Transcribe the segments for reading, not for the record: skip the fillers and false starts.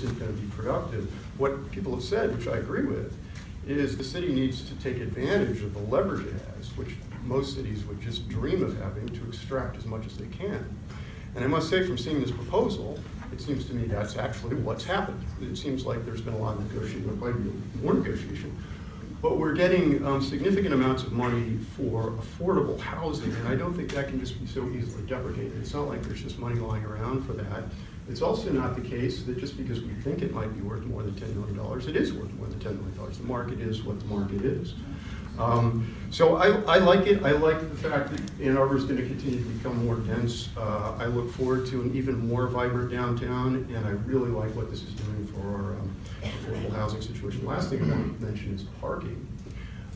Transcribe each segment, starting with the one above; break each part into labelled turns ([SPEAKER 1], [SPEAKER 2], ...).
[SPEAKER 1] isn't going to be productive. What people have said, which I agree with, is the city needs to take advantage of the leverage it has, which most cities would just dream of having, to extract as much as they can. And I must say, from seeing this proposal, it seems to me that's actually what's happened. It seems like there's been a lot of negotiation, there might be more negotiation, but we're getting significant amounts of money for affordable housing, and I don't think that can just be so easily deprecated. It's not like there's just money lying around for that. It's also not the case that just because we think it might be worth more than $10 million, it is worth more than $10 million. The market is what the market is. So I like it. I like the fact that Ann Arbor is going to continue to become more dense. I look forward to an even more vibrant downtown, and I really like what this is doing for our affordable housing situation. Last thing I want to mention is parking.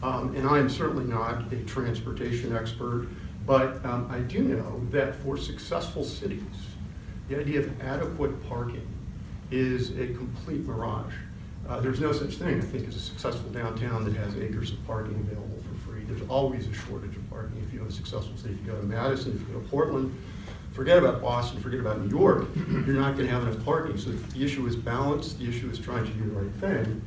[SPEAKER 1] And I am certainly not a transportation expert, but I do know that for successful cities, the idea of adequate parking is a complete mirage. There's no such thing, I think, as a successful downtown that has acres of parking available for free. There's always a shortage of parking if you have a successful city. If you go to Madison, if you go to Portland, forget about Boston, forget about New York, you're not going to have enough parking. So the issue is balance, the issue is trying to do the right thing.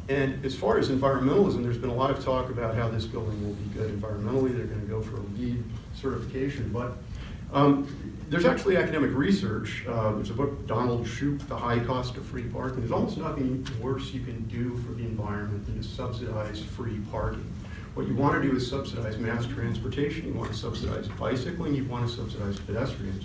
[SPEAKER 1] And as far as environmentalism, there's been a lot of talk about how this building will be good environmentally. They're going to go for a LEED certification, but there's actually academic research. There's a book, Donald Shoup, The High Cost of Free Parking. There's almost nothing worse you can do for the environment than to subsidize free parking. What you want to do is subsidize mass transportation, you want to subsidize bicycling, you want to subsidize pedestrians.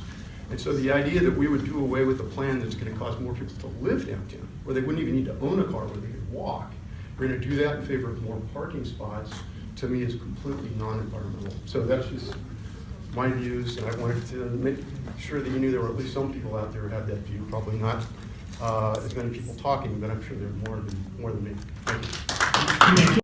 [SPEAKER 1] And so the idea that we would do away with a plan that's going to cause more people to live downtown, where they wouldn't even need to own a car, where they could walk, we're going to do that in favor of more parking spots, to me is completely non-environmental. So that's just my views, and I wanted to make sure that you knew there were at least some people out there who had that view. Probably not as many people talking, but I'm sure there are more than me. Thank you.